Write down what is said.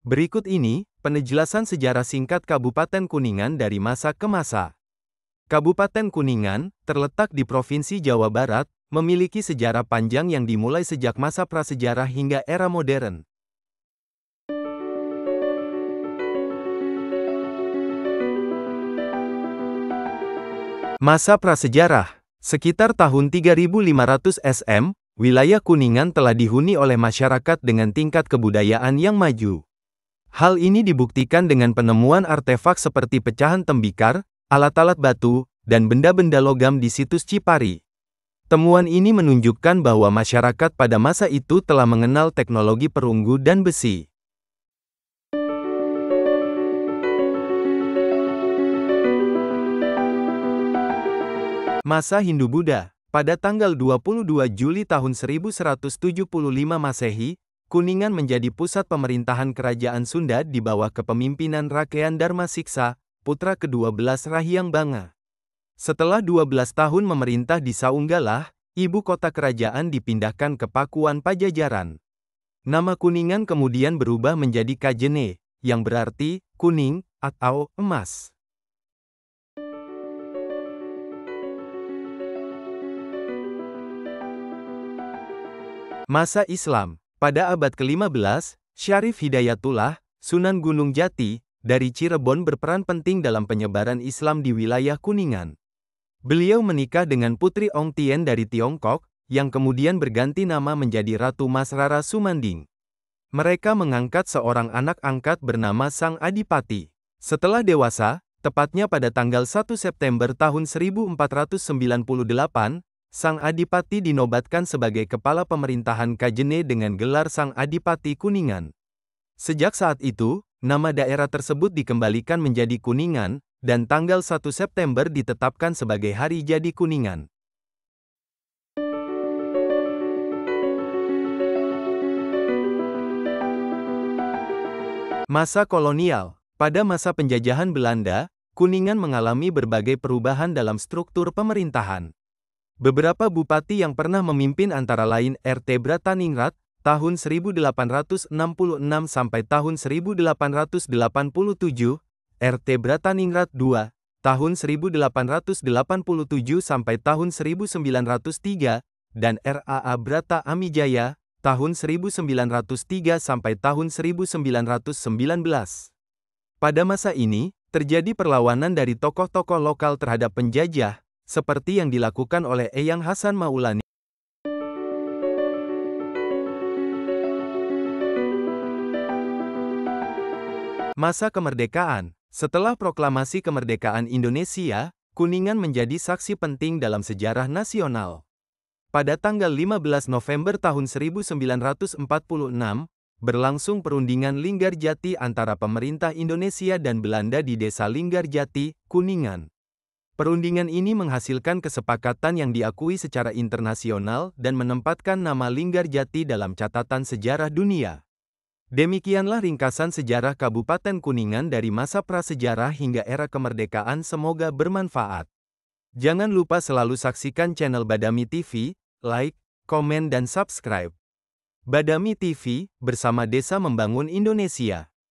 Berikut ini, penjelasan sejarah singkat Kabupaten Kuningan dari masa ke masa. Kabupaten Kuningan, terletak di Provinsi Jawa Barat, memiliki sejarah panjang yang dimulai sejak masa prasejarah hingga era modern. Masa prasejarah. Sekitar tahun 3500 SM, wilayah Kuningan telah dihuni oleh masyarakat dengan tingkat kebudayaan yang maju. Hal ini dibuktikan dengan penemuan artefak seperti pecahan tembikar, alat-alat batu, dan benda-benda logam di situs Cipari. Temuan ini menunjukkan bahwa masyarakat pada masa itu telah mengenal teknologi perunggu dan besi. Masa Hindu-Buddha. Pada tanggal 22 Juli tahun 1175 Masehi, Kuningan menjadi pusat pemerintahan kerajaan Sunda di bawah kepemimpinan Rakean Darmasiksa, putra ke-12 Rahiang Banga. Setelah 12 tahun memerintah di Saunggalah, ibu kota kerajaan dipindahkan ke Pakuan Pajajaran. Nama Kuningan kemudian berubah menjadi Kajene, yang berarti kuning atau emas. Masa Islam. Pada abad ke-15, Syarif Hidayatullah, Sunan Gunung Jati, dari Cirebon berperan penting dalam penyebaran Islam di wilayah Kuningan. Beliau menikah dengan Putri Ong Tien dari Tiongkok, yang kemudian berganti nama menjadi Ratu Mas Rara Sumanding. Mereka mengangkat seorang anak angkat bernama Sang Adipati. Setelah dewasa, tepatnya pada tanggal 1 September tahun 1498, Sang Adipati dinobatkan sebagai kepala pemerintahan Kajene dengan gelar Sang Adipati Kuningan. Sejak saat itu, nama daerah tersebut dikembalikan menjadi Kuningan, dan tanggal 1 September ditetapkan sebagai Hari Jadi Kuningan. Masa kolonial. Pada masa penjajahan Belanda, Kuningan mengalami berbagai perubahan dalam struktur pemerintahan. Beberapa bupati yang pernah memimpin antara lain RT Brataningrat, tahun 1866 sampai tahun 1887, RT Brataningrat II, tahun 1887 sampai tahun 1903, dan RAA Brata Amijaya, tahun 1903 sampai tahun 1919. Pada masa ini, terjadi perlawanan dari tokoh-tokoh lokal terhadap penjajah, seperti yang dilakukan oleh Eyang Hasan Maulani. Masa kemerdekaan. Setelah proklamasi kemerdekaan Indonesia, Kuningan menjadi saksi penting dalam sejarah nasional. Pada tanggal 15 November tahun 1946, berlangsung perundingan Linggarjati antara pemerintah Indonesia dan Belanda di Desa Linggarjati, Kuningan. Perundingan ini menghasilkan kesepakatan yang diakui secara internasional dan menempatkan nama Linggarjati dalam catatan sejarah dunia. Demikianlah ringkasan sejarah Kabupaten Kuningan dari masa prasejarah hingga era kemerdekaan, semoga bermanfaat. Jangan lupa selalu saksikan channel Badami TV, like, komen dan subscribe. Badami TV, bersama Desa Membangun Indonesia.